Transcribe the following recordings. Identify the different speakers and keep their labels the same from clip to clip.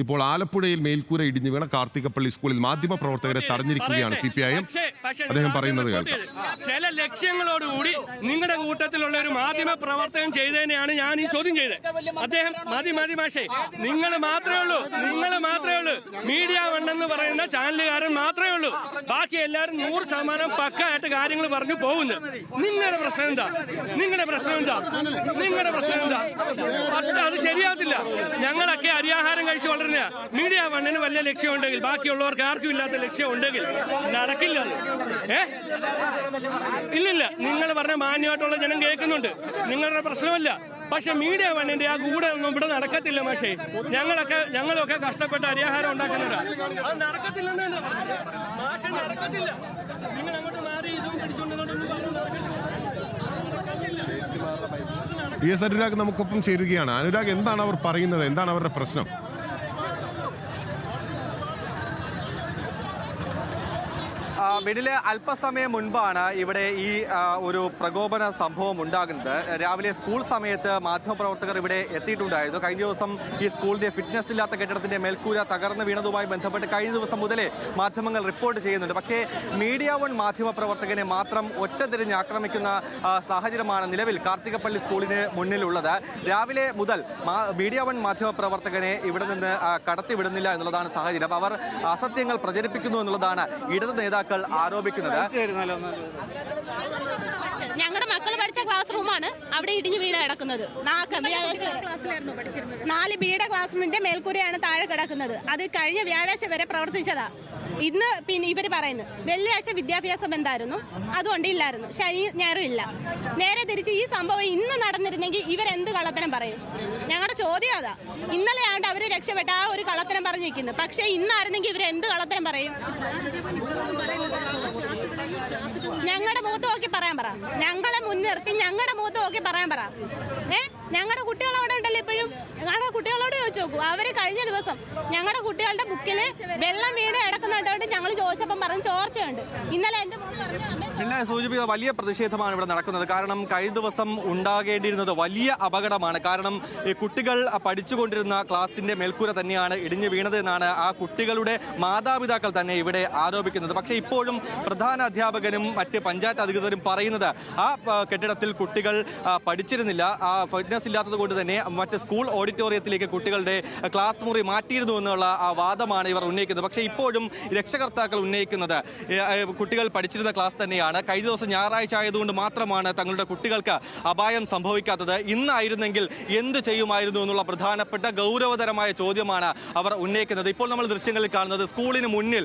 Speaker 1: ഇപ്പോൾ ആലപ്പുഴയിൽ മേൽക്കൂര ഇടിഞ്ഞു വീണ കാർത്തികപ്പള്ളി സ്കൂളിൽ മാധ്യമപ്രവർത്തകരെ തടഞ്ഞിരിക്കുകയാണ് CPIM. അദ്ദേഹം പറയുന്നത് കേൾക്കാം.
Speaker 2: ചില ലക്ഷ്യങ്ങളോടുകൂടി നിങ്ങളുടെ കൂട്ടത്തിലുള്ള ഒരു മാധ്യമ പ്രവർത്തകൻ ചെയ്തതിനെയാണ് ഞാൻ ഈ ചോദ്യം ചെയ്തത്. അദ്ദേഹം മതി മാഷേ, നിങ്ങൾ മാത്രമേ ഉള്ളൂ മീഡിയ വണ്ണെന്ന് പറയുന്ന ചാനലുകാരൻ മാത്രമേ ഉള്ളൂ. ബാക്കി എല്ലാവരും 100% പക്കായിട്ട് കാര്യങ്ങൾ പറഞ്ഞു പോകുന്നു. നിങ്ങളുടെ പ്രശ്നം എന്താ? പക്ഷെ അത് ശരിയാകത്തില്ല. ഞങ്ങളൊക്കെ അരിയാഹാരം കഴിച്ച് വളരുന്ന മീഡിയ വണ്ണിന് വലിയ ലക്ഷ്യമുണ്ടെങ്കിൽ ബാക്കിയുള്ളവർക്ക് ആർക്കും ഇല്ലാത്ത ലക്ഷ്യം ഉണ്ടെങ്കിൽ നടക്കില്ല. ഇല്ലില്ല, നിങ്ങൾ പറഞ്ഞ മാന്യമായിട്ടുള്ള ജനം കേൾക്കുന്നുണ്ട്, നിങ്ങളുടെ പ്രശ്നമല്ല. പക്ഷെ മീഡിയ വണ്ണിന്റെ ആ കൂടെ ഒന്നും ഇവിടെ നടക്കത്തില്ല മാഷേ. ഞങ്ങളൊക്കെ കഷ്ടപ്പെട്ട് അരിയാഹാരം ഉണ്ടാക്കുന്നവരാ. അത് നടക്കത്തില്ലെന്ന് മാഷെ, നടക്കത്തില്ല. നിങ്ങൾ അങ്ങോട്ട് മാറി ഇതും പിടിച്ചുകൊണ്ടൊന്നും
Speaker 1: PS അനുരാഗ് നമുക്കൊപ്പം ചേരുകയാണ്. അനുരാഗ്, എന്താണ് അവർ പറയുന്നത്? എന്താണ് അവരുടെ പ്രശ്നം?
Speaker 3: വീട്ടിലെ അല്പസമയം മുൻപാണ് ഇവിടെ ഈ ഒരു പ്രകോപന സംഭവം ഉണ്ടാകുന്നത്. രാവിലെ സ്കൂൾ സമയത്ത് മാധ്യമപ്രവർത്തകർ ഇവിടെ എത്തിയിട്ടുണ്ടായിരുന്നു. കഴിഞ്ഞ ദിവസം ഈ സ്കൂളിന്റെ ഫിറ്റ്നസ് ഇല്ലാത്ത കെട്ടിടത്തിന്റെ മേൽക്കൂര തകർന്നു വീണതുമായി ബന്ധപ്പെട്ട് കഴിഞ്ഞ ദിവസം മുതലേ മാധ്യമങ്ങൾ റിപ്പോർട്ട് ചെയ്യുന്നുണ്ട്. പക്ഷേ മീഡിയ വൺ മാധ്യമപ്രവർത്തകനെ മാത്രം ഒറ്റതിരിഞ്ഞ് ആക്രമിക്കുന്ന സാഹചര്യമാണ് നിലവിൽ കാർത്തികപ്പള്ളി സ്കൂളിന് മുന്നിലുള്ളത്. രാവിലെ മുതൽ മീഡിയ വൺ മാധ്യമപ്രവർത്തകനെ ഇവിടെ നിന്ന് കടത്തിവിടുന്നില്ല എന്നുള്ളതാണ് സാഹചര്യം. അവർ അസത്യങ്ങൾ പ്രചരിപ്പിക്കുന്നു എന്നുള്ളതാണ് ഇടത് നേതാക്കൾ ആരോപിക്കുന്നത്.
Speaker 4: ഞങ്ങളുടെ മക്കൾ പഠിച്ച ക്ലാസ് റൂമാണ് അവിടെ ഇടിഞ്ഞു വീണ് കിടക്കുന്നത്. 4 ബിയുടെ ക്ലാസ് റൂമിന്റെ മേൽക്കൂരയാണ് താഴെ കിടക്കുന്നത്. അത് കഴിഞ്ഞ വ്യാഴാഴ്ച വരെ പ്രവർത്തിച്ചതാ. ഇന്ന് പിന്നെ ഇവർ പറയുന്നു വെള്ളിയാഴ്ച വിദ്യാഭ്യാസ ബന്ധായിരുന്നു, അതുകൊണ്ട് ഇല്ലായിരുന്നു. ശനി ഞായറും ഇല്ല. നേരെ തിരിച്ച് ഈ സംഭവം ഇന്ന് നടന്നിരുന്നെങ്കിൽ ഇവരെന്ത് കള്ളത്തരം പറയും? ഞങ്ങളുടെ ചോദ്യം അതാ. ഇന്നലെ ആണ്ട് അവർ രക്ഷപ്പെട്ട ആ ഒരു കള്ളത്തരം പറഞ്ഞിരിക്കുന്നു. പക്ഷെ ഇന്നായിരുന്നെങ്കിൽ ഇവരെന്ത് കള്ളത്തരം പറയും? ഞങ്ങളുടെ മൂത്ത് നോക്കി പറയാൻ പറ. ഞങ്ങളെ മുൻനിർത്തി ഞങ്ങളുടെ മൂത്ത് നോക്കി പറയാൻ പറ. ഞങ്ങളുടെ കുട്ടികൾ അവിടെ ഉണ്ടല്ലോ ഇപ്പോഴും. ഞങ്ങളുടെ കുട്ടികളോട് ചോദിച്ചു നോക്കൂ. അവര് കഴിഞ്ഞ ദിവസം ഞങ്ങളുടെ കുട്ടികളുടെ ബുക്കിൽ വെള്ളം വീട് കിടക്കുന്നുണ്ട്. ഞങ്ങൾ ചോദിച്ചപ്പം പറഞ്ഞു ചോർച്ചയുണ്ട്. ഇന്നലെ എന്റെ മോൾ
Speaker 3: പിന്നെ സൂചിപ്പിച്ച വലിയ പ്രതിഷേധമാണ് ഇവിടെ നടക്കുന്നത്. കാരണം കഴിഞ്ഞ ദിവസം ഉണ്ടാകേണ്ടിയിരുന്നത് വലിയ അപകടമാണ്. കാരണം ഈ കുട്ടികൾ പഠിച്ചുകൊണ്ടിരുന്ന ക്ലാസിന്റെ മേൽക്കൂര തന്നെയാണ് ഇടിഞ്ഞു വീണത് എന്നാണ് ആ കുട്ടികളുടെ മാതാപിതാക്കൾ തന്നെ ഇവിടെ ആരോപിക്കുന്നത്. പക്ഷേ ഇപ്പോഴും പ്രധാന അധ്യാപകനും മറ്റ് പഞ്ചായത്ത് അധികൃതരും പറയുന്നത് ആ കെട്ടിടത്തിൽ കുട്ടികൾ പഠിച്ചിരുന്നില്ല. ആ ഫിറ്റ്നസ് ഇല്ലാത്തത് കൊണ്ട് തന്നെ മറ്റ് സ്കൂൾ ഓഡിറ്റോറിയത്തിലേക്ക് കുട്ടികളുടെ ക്ലാസ് മുറി മാറ്റിയിരുന്നു എന്നുള്ള ആ വാദമാണ് ഇവർ ഉന്നയിക്കുന്നത്. പക്ഷേ ഇപ്പോഴും രക്ഷകർത്താക്കൾ ഉന്നയിക്കുന്നത് കുട്ടികൾ പഠിച്ചിരുന്ന ക്ലാസ് തന്നെയാണ്. കഴിഞ്ഞ ദിവസം ഞായറാഴ്ച ആയതുകൊണ്ട് മാത്രമാണ് തങ്ങളുടെ കുട്ടികൾക്ക് അപായം സംഭവിക്കാത്തത്. ഇന്നായിരുന്നെങ്കിൽ എന്ത് ചെയ്യുമായിരുന്നു എന്നുള്ള പ്രധാനപ്പെട്ട ഗൗരവതരമായ ചോദ്യമാണ് അവർ ഉന്നയിക്കുന്നത്. ഇപ്പോൾ നമ്മൾ ദൃശ്യങ്ങളിൽ കാണുന്നത് സ്കൂളിന് മുന്നിൽ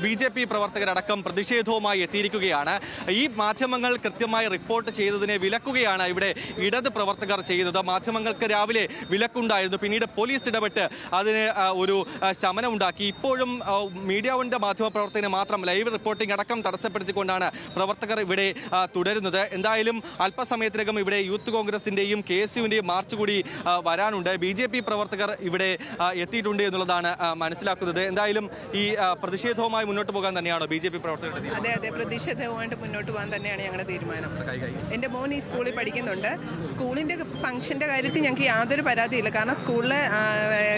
Speaker 3: BJP പ്രവർത്തകരടക്കം പ്രതിഷേധവുമായി എത്തിയിരിക്കുകയാണ്. ഈ മാധ്യമങ്ങൾ കൃത്യമായി റിപ്പോർട്ട് ചെയ്തതിനെ വിലക്കുകയാണ് ഇവിടെ ഇടത് പ്രവർത്തകർ ചെയ്തത്. മാധ്യമങ്ങൾക്ക് രാവിലെ വിലക്കുണ്ടായിരുന്നു, പിന്നീട് പോലീസ് ഇടപെട്ട് അതിന് ഒരു ശമനമുണ്ടാക്കി. ഇപ്പോഴും മീഡിയ വണ്ണിന്റെ മാധ്യമ പ്രവർത്തകനെ മാത്രം ലൈവ് റിപ്പോർട്ടിംഗ് അടക്കം തടസ്സപ്പെടുത്തിക്കൊണ്ടാണ് പ്രവർത്തകർ ഇവിടെ തുടരുന്നത്. എന്തായാലും അല്പസമയത്തിനകം ഇവിടെ യൂത്ത് കോൺഗ്രസിന്റെയും KSUവിന്റെയും മാർച്ച് കൂടി വരാനുണ്ട്. BJP പ്രവർത്തകർ ഇവിടെ എത്തിയിട്ടുണ്ട് എന്നുള്ളതാണ് മനസ്സിലാക്കുന്നത്. എന്തായാലും ഈ പ്രതിഷേധവുമായി മുന്നോട്ട് പോകാൻ തന്നെയാണോ BJP പ്രവർത്തകർ?
Speaker 5: അതെ, പ്രതിഷേധവുമായിട്ട് മുന്നോട്ട് പോകാൻ തന്നെയാണ് ഞങ്ങളുടെ തീരുമാനം. എൻ്റെ മോൻ ഈ സ്കൂളിൽ പഠിക്കുന്നുണ്ട്. സ്കൂളിൻ്റെ ഫംഗ്ഷൻ്റെ കാര്യത്തിൽ ഞങ്ങൾക്ക് യാതൊരു പരാതിയില്ല. കാരണം സ്കൂളിലെ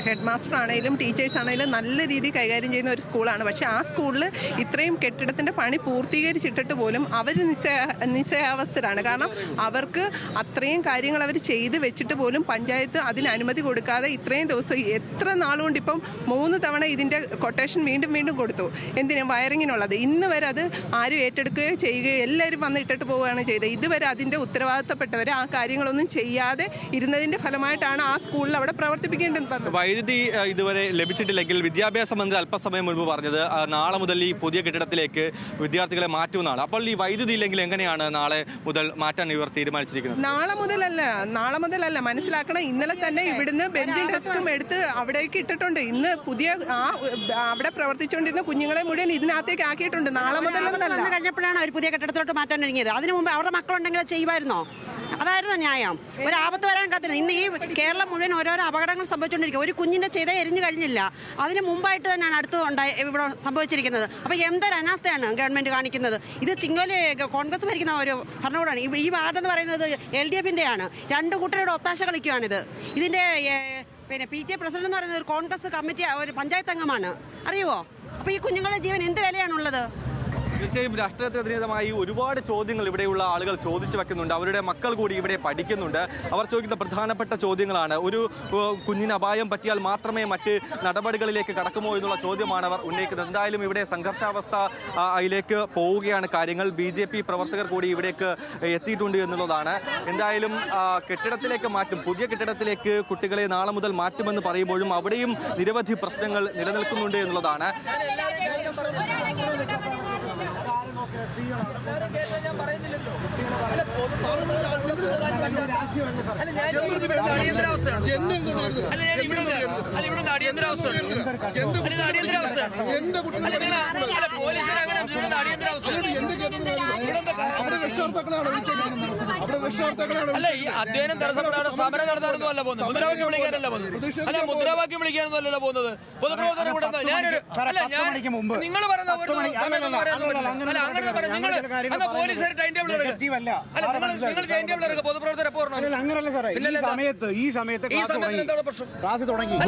Speaker 5: ഹെഡ് മാസ്റ്റർ ആണെങ്കിലും ടീച്ചേഴ്സ് ആണെങ്കിലും നല്ല രീതിയിൽ കൈകാര്യം ചെയ്യുന്ന ഒരു സ്കൂളാണ്. പക്ഷേ ആ സ്കൂളിൽ ഇത്രയും കെട്ടിടത്തിൻ്റെ പണി പൂർത്തീകരിച്ചിട്ടിട്ട് പോലും അവർ നിശ്ചയാവസ്ഥരാണ്. കാരണം അവർക്ക് അത്രയും കാര്യങ്ങൾ അവർ ചെയ്ത് വെച്ചിട്ട് പോലും പഞ്ചായത്ത് അതിന് അനുമതി കൊടുക്കാതെ ഇത്രയും ദിവസം എത്ര നാളുകൊണ്ട് ഇപ്പം 3 തവണ ഇതിൻ്റെ കൊട്ടേഷൻ വീണ്ടും കൊടുത്തു. എന്തിനും വയറിങ്ങിനുള്ളത്. ഇന്ന് വരെ അത് ആരും ഏറ്റെടുക്കുകയോ ചെയ്യുകയോ എല്ലാവരും വന്ന് ഇട്ടിട്ട് പോവുകയാണ് ചെയ്തത്. ഇതുവരെ അതിൻ്റെ ഉത്തരവാദിത്തപ്പെട്ടവരെ ആ കാര്യങ്ങളൊന്നും ചെയ്യാതെ ഇരുന്നതിൻ്റെ ഫലമായിട്ടാണ് ആ സ്കൂളിൽ അവിടെ പ്രവർത്തിപ്പിക്കേണ്ടത്.
Speaker 3: വൈദ്യുതി ഇതുവരെ ലഭിച്ചിട്ടില്ലെങ്കിൽ വിദ്യാഭ്യാസ മന്ത്രി അല്പസമയം മുൻപ് പറഞ്ഞത് നാളെ മുതൽ ഈ പുതിയ കെട്ടിടത്തിലേക്ക് വിദ്യാർത്ഥികളെ മാറ്റുമെന്നാണ്. അപ്പോൾ ഈ വൈദ്യുതി ഇല്ലെങ്കിൽ എങ്ങനെയാണ് നാളെ മുതൽ മാറ്റാൻ ഇവർ തീരുമാനിച്ചിരിക്കുന്നത്?
Speaker 5: നാളെ മുതലല്ല മനസ്സിലാക്കണം. ഇന്നലെ തന്നെ ഇവിടുന്ന് ബെഞ്ചും ഡെസ്കും എടുത്ത് അവിടേക്ക് ഇട്ടിട്ടുണ്ട്. ഇന്ന് പുതിയ അവിടെ പ്രവർത്തിച്ചുകൊണ്ടിരുന്ന കുഞ്ഞുങ്ങളെ മുഴുവൻ ഇതിനകത്തേക്ക് ആക്കിയിട്ടുണ്ട്. നാളെ മുതൽ
Speaker 6: കഴിഞ്ഞപ്പോഴാണ് അവർ പുതിയ കെട്ടിടത്തിലോട്ട് മാറ്റാൻ ഒരുങ്ങിയത്. അതിനു മുമ്പ് അവരുടെ മക്കളുണ്ടെങ്കിൽ ചെയ്യുമായിരുന്നോ? അതായിരുന്നു ന്യായം. ഒരു ആപത്ത് വരാൻ കാത്തിരുന്നു. ഇന്ന് ഈ കേരളം മുഴുവൻ ഓരോരോ അപകടങ്ങൾ സംഭവിച്ചുകൊണ്ടിരിക്കുക. ഒരു കുഞ്ഞിൻ്റെ ചെയ്ത എരിഞ്ഞു കഴിഞ്ഞില്ല. അതിന് മുമ്പായിട്ട് തന്നെയാണ് അടുത്ത് ഇവിടെ സംഭവിച്ചിരിക്കുന്നത്. അപ്പോൾ എന്തൊരു അനാസ്ഥയാണ് ഗവൺമെൻറ് കാണിക്കുന്നത്. ഇത് ചിങ്ങോലി കോൺഗ്രസ് ഭരിക്കുന്ന ഒരു ഭരണകൂടമാണ്. ഈ വാർഡെന്ന് പറയുന്നത് LDFിൻ്റെയാണ്. 2 കൂട്ടരുടെ ഒത്താശ കളിക്കുകയാണിത്. ഇതിൻ്റെ പിന്നെ PTA പ്രസിഡന്റ് എന്ന് പറയുന്നത് ഒരു കോൺഗ്രസ് കമ്മിറ്റി ഒരു പഞ്ചായത്ത് അംഗമാണ്, അറിയുമോ? അപ്പോൾ ഈ കുഞ്ഞുങ്ങളുടെ ജീവൻ എന്ത് വിലയാണുള്ളത്?
Speaker 3: തീർച്ചയായും രാഷ്ട്രീയത്തിനെതിരായി ഒരുപാട് ചോദ്യങ്ങൾ ഇവിടെയുള്ള ആളുകൾ ചോദിച്ചു വെക്കുന്നുണ്ട്. അവരുടെ മക്കൾ കൂടി ഇവിടെ പഠിക്കുന്നുണ്ട്. അവർ ചോദിക്കുന്ന പ്രധാനപ്പെട്ട ചോദ്യങ്ങളാണ്. ഒരു കുഞ്ഞിന് അപായം പറ്റിയാൽ മാത്രമേ മറ്റ് നടപടികളിലേക്ക് കടക്കുമോ എന്നുള്ള ചോദ്യമാണ് അവർ ഉന്നയിക്കുന്നത്. എന്തായാലും ഇവിടെ സംഘർഷാവസ്ഥയിലേക്ക് പോവുകയാണ് കാര്യങ്ങൾ. BJP പ്രവർത്തകർ കൂടി ഇവിടേക്ക് എത്തിയിട്ടുണ്ട് എന്നുള്ളതാണ്. എന്തായാലും കെട്ടിടത്തിലേക്ക് മാറ്റും, പുതിയ കെട്ടിടത്തിലേക്ക് കുട്ടികളെ നാളെ മുതൽ മാറ്റുമെന്ന് പറയുമ്പോഴും അവിടെയും നിരവധി പ്രശ്നങ്ങൾ നിലനിൽക്കുന്നുണ്ട് എന്നുള്ളതാണ്.
Speaker 7: അല്ല, ഈ അധ്യയനം തടസ്സപ്പെടാതെ സമരം നടത്താനൊന്നും അല്ല പോകുന്നത്, മുദ്രാവാക്യം വിളിക്കാനല്ല പോകുന്നത്. അല്ല, മുദ്രാവാക്യം വിളിക്കാനൊന്നും അല്ലല്ലോ പോകുന്നത്. പൊതുപ്രവർത്തനം കൂടെ നിങ്ങൾ പറയുന്ന അങ്ങനെ പോലീസുകാർ ടൈം ടേബിൾ നിങ്ങൾ ടൈം ടേബിൾ പൊതുപ്രവർത്തനം എപ്പോൾ
Speaker 8: അങ്ങനല്ല സാറേ, ഈ സമയത്ത് ക്ലാസ് തുടങ്ങി.